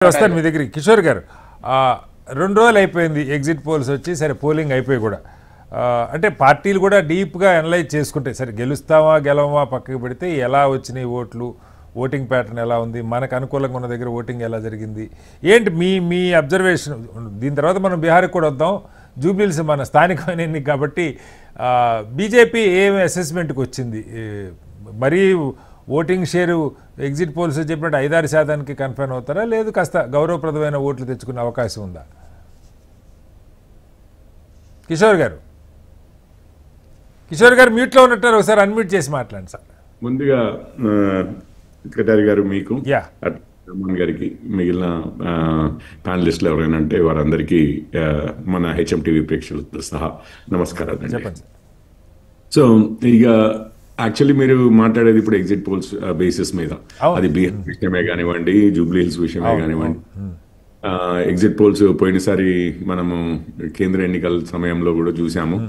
వస్తాను మీ దగ్గరికి కిషోర్ గారు. 2 రోజులు అయిపోయింది ఎగ్జిట్ పోల్స్ వచ్చి, సరే పోలింగ్ అయిపోయి కూడా అంటే పార్టీలు కూడా డీప్గా అనలైజ్ చేసుకుంటాయి. సరే గెలుస్తావా గెలవమా పక్కకు పెడితే ఎలా వచ్చినాయి ఓట్లు, ఓటింగ్ ప్యాటర్న్ ఎలా ఉంది, మనకు అనుకూలంగా ఉన్న దగ్గర ఓటింగ్ ఎలా జరిగింది, ఏంటి మీ అబ్జర్వేషన్. దీని తర్వాత మనం బీహార్కి కూడా వద్దాం. జూబ్లీహిల్స్ మన స్థానికమైన ఎన్నిక కాబట్టి బీజేపీ ఏమి అసెస్మెంట్కి వచ్చింది? మరీ ఓటింగ్ షేరు ఎగ్జిట్ పోల్స్ చెప్పినట్టు 5-6% కన్ఫర్మ్ అవుతారా, లేదు కాస్త గౌరవప్రదమైన ఓట్లు తెచ్చుకునే అవకాశం ఉందా? కిషోర్ గారు మ్యూట్లో ఉన్నట్టు ఒకసారి అన్మ్యూట్ చేసి మాట్లాడండి సార్. ముందుగా కటారి గారు, మీకు Yeah. రమణ్ గారికి, మిగిలిన ప్యానలిస్టులు ఎవరైనా అంటే వారందరికీ మన హెచ్ఎం టీవీ ప్రేక్షకులతో సహా నమస్కారాలు. చెప్పండి సార్. సో ఇక యాక్చువల్లీ మీరు మాట్లాడేది ఇప్పుడు ఎగ్జిట్ పోల్స్ బేసిస్ మీద, అది బీహార్ విషయమే కానివ్వండి, జూబ్లీ హిల్స్ విషయమే కానివ్వండి. ఎగ్జిట్ పోల్స్ పోయినసారి మనము కేంద్ర ఎన్నికల సమయంలో కూడా చూసాము.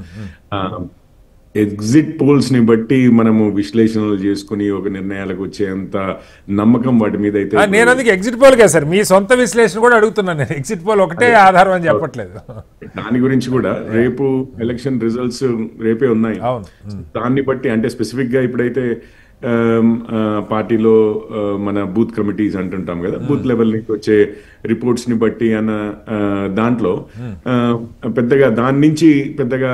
ఎగ్జిట్ పోల్స్ ని బట్టి మనము విశ్లేషణలు చేసుకుని ఒక నిర్ణయాలకు వచ్చేంత నమ్మకం వాటి మీద అయితే నేను అందుకే ఎగ్జిట్ పోల్ కదా సార్, మీ సొంత విశ్లేషణ కూడా అడుగుతున్నాను. నేను ఎగ్జిట్ పోల్ ఒకటే ఆధారం అని చెప్పట్లేదు. దాని గురించి కూడా రేపు ఎలక్షన్ రిజల్ట్స్ రేపే ఉన్నాయి. దాన్ని బట్టి అంటే స్పెసిఫిక్ గా ఇప్పుడైతే పార్టీలో మన బూత్ కమిటీస్ అంటుంటాం కదా, బూత్ లెవెల్ నుంచి వచ్చే రిపోర్ట్స్ ని బట్టి అన్న దాంట్లో పెద్దగా దాని నుంచి పెద్దగా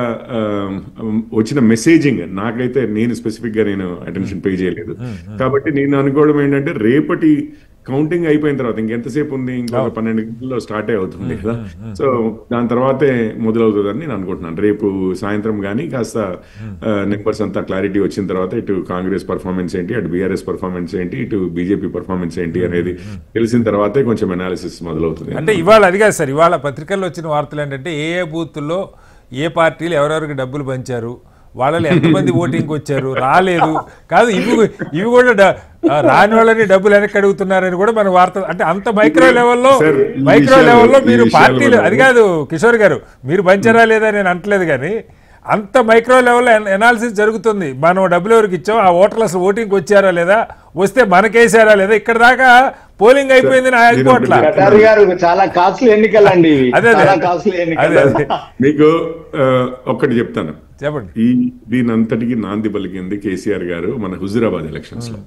వచ్చిన మెసేజింగ్ నాకైతే నేను స్పెసిఫిక్ గా నేను అటెన్షన్ పే చేయలేదు. కాబట్టి నేను అనుకోవడం ఏంటంటే రేపటి కౌంటింగ్ అయిపోయిన తర్వాత ఇంకెంతసేపు ఉంది, ఇంకొక 12 గంటల్లో స్టార్ట్ అవుతుంది కదా. సో దాని తర్వాతే మొదలవుతుందని నేను అనుకుంటున్నాను. రేపు సాయంత్రం కానీ కాస్త నెంబర్స్ అంతా క్లారిటీ వచ్చిన తర్వాత ఇటు కాంగ్రెస్ పర్ఫార్మెన్స్ ఏంటి, అటు బీఆర్ఎస్ పర్ఫార్మెన్స్ ఏంటి, ఇటు బీజేపీ పర్ఫార్మెన్స్ ఏంటి అనేది తెలిసిన తర్వాతే కొంచెం అనాలిసిస్ మొదలవుతుంది. అంటే ఇవాళ అది కాదు సార్, ఇవాళ పత్రికల్లో వచ్చిన వార్తలు ఏంటంటే ఏ బూత్లో ఏ పార్టీలు ఎవరెవరికి డబ్బులు పంచారు, వాళ్ళని ఎంతమంది ఓటింగ్కి వచ్చారు, రాలేదు కాదు, ఇవి కూడా రాని వాళ్ళని డబ్బులు వెనక్కి అడుగుతున్నారని కూడా మన వార్త. అంటే అంత మైక్రో లెవెల్లో మీరు పార్టీలు, అది కాదు కిషోర్ గారు, మీరు పంచారా లేదా నేను అంటలేదు, కానీ అంత మైక్రో లెవెల్లో ఎనాలిసిస్ జరుగుతుంది. మనం డబ్బులు ఎవరికి ఇచ్చాం, ఆ ఓటర్లు అసలు ఓటింగ్కి వచ్చారా లేదా, వస్తే మనకేసారా లేదా, ఇక్కడ దాకా పోలింగ్ అయిపోయింది నా అయిపోట్లా. చాలా కాస్ట్లీ ఎన్నికలండి. మీకు ఒక్కటి చెప్తాను, చెప్పండి. దీని అంతటికి నాంది పలికింది కేసీఆర్ గారు మన హుజూరాబాద్ ఎలక్షన్స్ లో.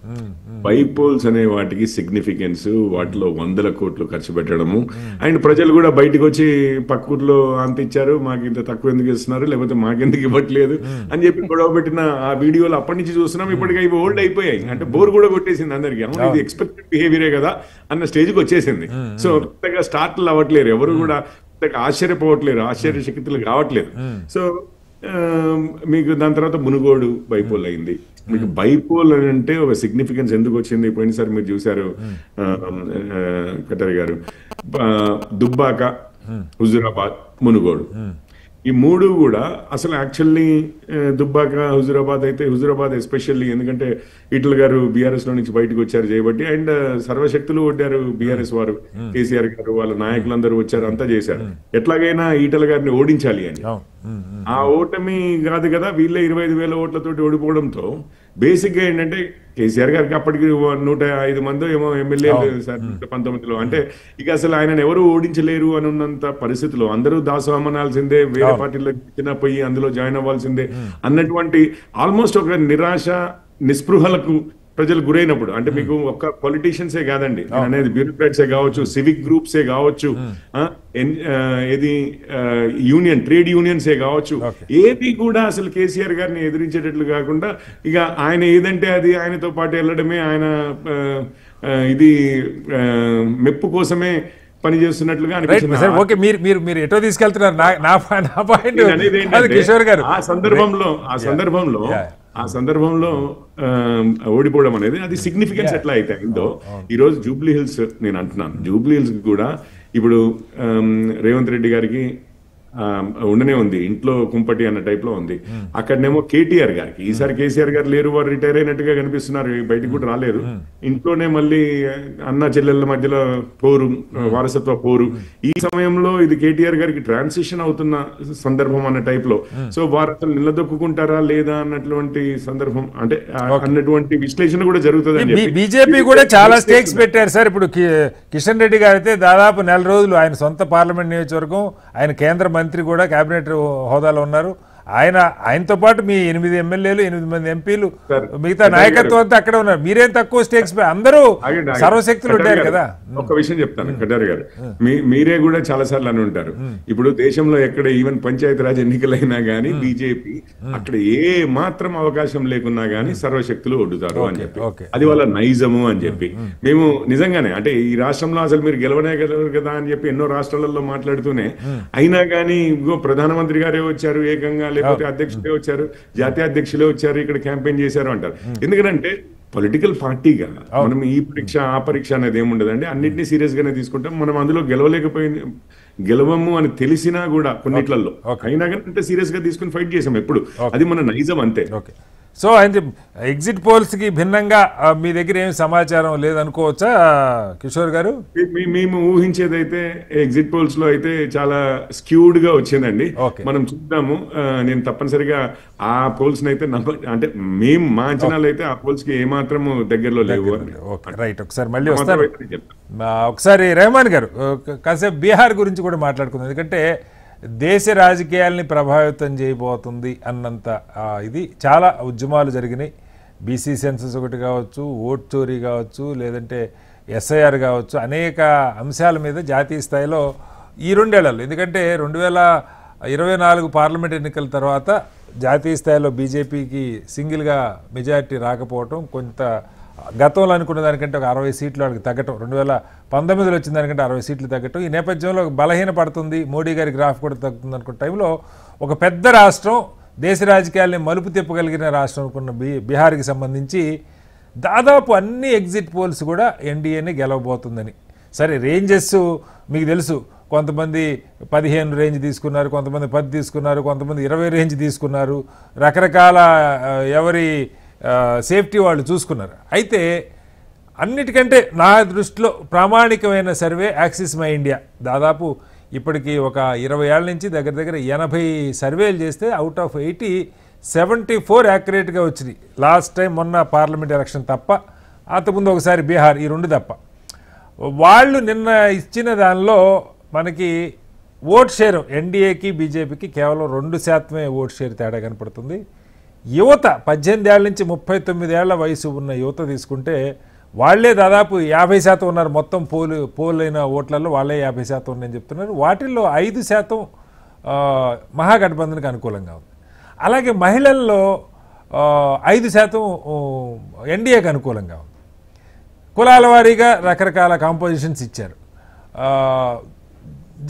బై పోల్స్ అనే వాటికి సిగ్నిఫికెన్స్, వాటిలో 100 కోట్లు ఖర్చు పెట్టడము, అండ్ ప్రజలు కూడా బయటకు వచ్చి పక్క ఊర్లో అంత ఇచ్చారు, మాకు ఇంత తక్కువ ఎందుకు ఇస్తున్నారు, లేకపోతే మాకెందుకు ఇవ్వట్లేదు అని చెప్పి గొడవ పెట్టిన ఆ వీడియోలు అప్పటి నుంచి చూస్తున్నాం. ఇప్పటికీ అవి ఓల్డ్ అయిపోయాయి, అంటే బోర్ కూడా కొట్టేసింది అందరికి. అవును, ఇది ఎక్స్పెక్టెడ్ బిహేవియరే కదా అన్న స్టేజ్కి వచ్చేసింది. సో పెద్దగా స్టార్ట్లు అవ్వట్లేరు, ఎవరు కూడా పెద్దగా ఆశ్చర్యపోవట్లేరు, ఆశ్చర్యశక్తులు కావట్లేదు. సో మీకు దాని తర్వాత మునుగోడు బైపోల్ అయింది. మీకు బైపోల్ అని అంటే ఒక సిగ్నిఫికెన్స్ ఎందుకు వచ్చింది? పోయినసారి మీరు చూశారు కటారి గారు, దుబ్బాక, హుజూరాబాద్, మునుగోడు, ఈ 3 కూడా అసలు యాక్చువల్లీ దుబ్బాక, హుజూరాబాద్ అయితే హుజూరాబాద్ ఎస్పెషల్లీ ఎందుకంటే ఈటల గారు బీఆర్ఎస్ లో నుంచి బయటకు వచ్చారు చేయబట్టి, అండ్ సర్వశక్తులు కొట్టారు బీఆర్ఎస్ వారు, కేసీఆర్ గారు వాళ్ళ నాయకులందరూ వచ్చారు, అంతా చేశారు, ఎట్లాగైనా ఈటల గారిని ఓడించాలి అని. ఆ ఓటమి కాదు కదా, వీళ్ళే 25,000 ఓట్లతోటి ఓడిపోవడంతో బేసిక్ గా ఏంటంటే కేసీఆర్ గారికి అప్పటికి 105 మంది ఏమో ఎమ్మెల్యేలు సార్ 19లో, అంటే ఇక అసలు ఆయనను ఎవరు ఓడించలేరు అని ఉన్నంత పరిస్థితిలో అందరూ దాసోహమనాల్సిందే, వేరే పార్టీలో ఇచ్చిన పోయి అందులో జాయిన్ అవ్వాల్సిందే అన్నటువంటి ఆల్మోస్ట్ ఒక నిరాశ నిస్పృహలకు ప్రజలు గురైనప్పుడు, అంటే మీకు ఒక్క పొలిటీషియన్సే కాదండి అనేది, బ్యూరోక్రాట్సే కావచ్చు, సివిక్ గ్రూప్సే కావచ్చు, ఏది యూనియన్ ట్రేడ్ యూనియన్సే కావచ్చు, ఏది కూడా అసలు కేసీఆర్ గారిని ఎదిరించేటట్లు కాకుండా ఇక ఆయన ఏదంటే అది ఆయనతో పాటు వెళ్ళడమే, ఆయన ఇది మెప్పు కోసమే పనిచేస్తున్నట్లుగా అనిపిస్తుంది. ఓకే, మీరు ఎటో తీసుకెళ్తున్నారు నా పాయింట్ కిషోర్ గారు. ఆ సందర్భంలో ఓడిపోవడం అనేది అది సిగ్నిఫికెన్స్ ఎట్లా అయితే అయిందో, ఈరోజు జూబ్లీ హిల్స్ నేను అంటున్నాను, జూబ్లీ హిల్స్ కూడా ఇప్పుడు రేవంత్ రెడ్డి గారికి ఉండనే ఉంది, ఇంట్లో కుంపటి అన్న టైప్ లో ఉంది. అక్కడనేమో కేటీఆర్ గారికి ఈసారి కేసీఆర్ గారు లేరు, వారు రిటైర్ అయినట్టుగా కనిపిస్తున్నారు, బయటికి కూడా రాలేదు. ఇంట్లోనే మళ్ళీ అన్న చెల్లెళ్ళ మధ్యలో పోరు, వారసత్వ పోరు. ఈ సమయంలో ఇది కేటీఆర్ గారికి ట్రాన్సిషన్ అవుతున్న సందర్భం అన్న టైప్ లో, సో వారు అసలు నిలదొక్కుంటారా లేదా అన్నటువంటి సందర్భం, అంటే అన్నటువంటి విశ్లేషణ కూడా జరుగుతుంది. బీజేపీ కూడా చాలా స్టేక్స్ పెట్టారు సార్. ఇప్పుడు కిషన్ రెడ్డి గారు అయితే దాదాపు నెల రోజులు ఆయన సొంత పార్లమెంట్ నియోజకవర్గం, ఆయన కేంద్ర మంత్రి కూడా కేబినెట్ హోదాలో ఉన్నారు. ఆయనతో పాటు మీ 8 ఎమ్మెల్యేలు, 8 మంది ఎంపీలు, మిగతా నాయకత్వం అంతా అక్కడ ఉన్నారు. మీరేం తక్కువ స్టేక్స్, అందరూ సర్వశక్తులు ఉంటారు కదా. ఒక విషయం చెప్తాను కటారి గారు, మీరే కూడా చాలా సార్లు అని ఉంటారు, ఇప్పుడు దేశంలో ఎక్కడ ఈవెన్ పంచాయతీరాజ్ ఎన్నికలైనా గానీ బీజేపీ అక్కడ ఏ మాత్రం అవకాశం లేకున్నా గానీ సర్వశక్తులు ఒడ్డుతారు అని చెప్పి, అది వాళ్ళ నైజము అని చెప్పి. మేము నిజంగానే అంటే ఈ రాష్ట్రంలో అసలు మీరు గెలవనే గెలవరు కదా అని చెప్పి ఎన్నో రాష్ట్రాలలో మాట్లాడుతూనే, అయినా కానీ ప్రధానమంత్రి గారే వచ్చారు ఏకంగా, లేకపోతే అధ్యక్షులే వచ్చారు, జాతీయ అధ్యక్షులే వచ్చారు, ఇక్కడ క్యాంపెయిన్ చేశారు అంటారు. ఎందుకంటే పొలిటికల్ పార్టీగా మనం ఈ పరీక్ష ఆ పరీక్ష అనేది ఏముండదండి, అన్నింటినీ సీరియస్ గానే తీసుకుంటాం. మనం అందులో గెలవము అని తెలిసినా కూడా కొన్నిట్లలో అయినా కానీ అంటే సీరియస్ గా తీసుకుని ఫైట్ చేసాం ఎప్పుడు, అది మన నైజం అంతే. సో అయితే ఎగ్జిట్ పోల్స్ కి భిన్నంగా మీ దగ్గర ఏం సమాచారం లేదనుకోవచ్చా కిషోర్ గారు? మేము ఊహించేదైతే ఎగ్జిట్ పోల్స్ లో అయితే చాలా స్క్యూడ్ గా వచ్చిందండి. మనం చూద్దాము, నేను తప్పనిసరిగా ఆ పోల్స్ అయితే అంటే మేము మా అంచనాలు అయితే ఆ పోల్స్ కి ఏమాత్రము దగ్గరలో లేవు. రైట్, ఒకసారి మళ్ళీ వస్తారు. ఒకసారి రెహమాన్ గారు కాసేపు బీహార్ గురించి కూడా మాట్లాడుకుందాం, ఎందుకంటే దేశ రాజకీయాల్ని ప్రభావితం చేయబోతుంది అన్నంత ఇది చాలా ఉద్యమాలు జరిగినాయి. బీసీ సెన్సస్ ఒకటి కావచ్చు, ఓట్ చోరీ కావచ్చు, లేదంటే ఎస్ఐఆర్ కావచ్చు, అనేక అంశాల మీద జాతీయ స్థాయిలో ఈ 2 ఏళ్లలో, ఎందుకంటే 2024 పార్లమెంట్ ఎన్నికల తర్వాత జాతీయ స్థాయిలో బీజేపీకి సింగిల్గా మెజారిటీ రాకపోవటం, కొంత గతంలో అనుకున్న దానికంటే ఒక 60 సీట్లు వాళ్ళకి తగ్గటం, 2019లో వచ్చిన దానికంటే 60 సీట్లు తగ్గటం, ఈ నేపథ్యంలో బలహీన పడుతుంది, మోడీ గారి గ్రాఫ్ కూడా తగ్గుతుంది అనుకున్న టైంలో ఒక పెద్ద రాష్ట్రం, దేశ రాజకీయాల్ని మలుపు తిప్పగలిగిన రాష్ట్రం అనుకున్న బీహార్కి సంబంధించి దాదాపు అన్ని ఎగ్జిట్ పోల్స్ కూడా ఎన్డీఏని గెలవబోతుందని. సరే, రేంజెస్ మీకు తెలుసు, కొంతమంది 15 రేంజ్ తీసుకున్నారు, కొంతమంది 10 తీసుకున్నారు, కొంతమంది 20 రేంజ్ తీసుకున్నారు, రకరకాల ఎవరి సేఫ్టీ వాళ్ళు చూసుకున్నారు. అయితే అన్నిటికంటే నా దృష్టిలో ప్రామాణికమైన సర్వే యాక్సిస్ మై ఇండియా, దాదాపు ఇప్పటికీ ఒక 20 ఏళ్ల నుంచి దగ్గర దగ్గర 80 సర్వేలు చేస్తే అవుట్ ఆఫ్ 80 74 యాక్యురేట్గా వచ్చినాయి. లాస్ట్ టైం మొన్న పార్లమెంట్ ఎలక్షన్ తప్ప, అంతకుముందు ఒకసారి బీహార్, ఈ 2 తప్ప. వాళ్ళు నిన్న ఇచ్చిన దానిలో మనకి ఓట్ షేర్ ఎన్డీఏకి బీజేపీకి కేవలం 2% ఓట్ షేర్ తేడా కనపడుతుంది. యువత 18 ఏళ్ల నుంచి 39 ఏళ్ల వయసు ఉన్న యువత తీసుకుంటే వాళ్లే దాదాపు 50% ఉన్నారు. మొత్తం పోలైన ఓట్లలో వాళ్ళే 50% ఉన్నాయని చెప్తున్నారు. వాటిల్లో 5% మహాగఠబంధన్కి అనుకూలంగా ఉంది. అలాగే మహిళల్లో 5% ఎన్డీఏకి అనుకూలంగా ఉంది. కులాల వారీగా రకరకాల కాంపోజిషన్స్ ఇచ్చారు.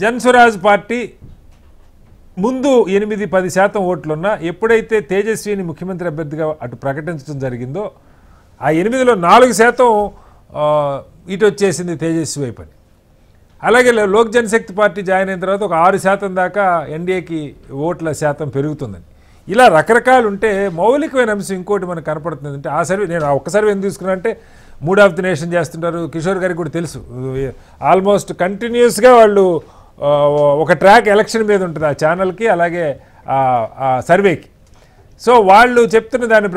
జన్స్వరాజ్ పార్టీ ముందు 8-10% ఓట్లున్నా ఎప్పుడైతే తేజస్విని ముఖ్యమంత్రి అభ్యర్థిగా అటు ప్రకటించడం జరిగిందో ఆ 8లో 4% ఇటు వచ్చేసింది తేజస్వి వైపని. అలాగే లోక్ జనశక్తి పార్టీ జాయిన్ అయిన తర్వాత ఒక 6% దాకా ఎన్డీఏకి ఓట్ల శాతం పెరుగుతుందని. ఇలా రకరకాలు ఉంటే మౌలికమైన అంశం ఇంకోటి మనకు కనపడుతుంది. అంటే ఆ సర్వే, నేను ఒక్క సర్వే ఎందుకు తీసుకున్నా అంటే మూడ్ ఆఫ్ ది నేషన్ చేస్తుంటారు, కిషోర్ గారికి కూడా తెలుసు, ఆల్మోస్ట్ కంటిన్యూస్గా వాళ్ళు ఒక ట్రాక్ ఎలక్షన్ మీద ఉంటుంది ఆ ఛానల్కి, అలాగే ఆ సర్వేకి. సో వాళ్ళు చెప్తున్న దాని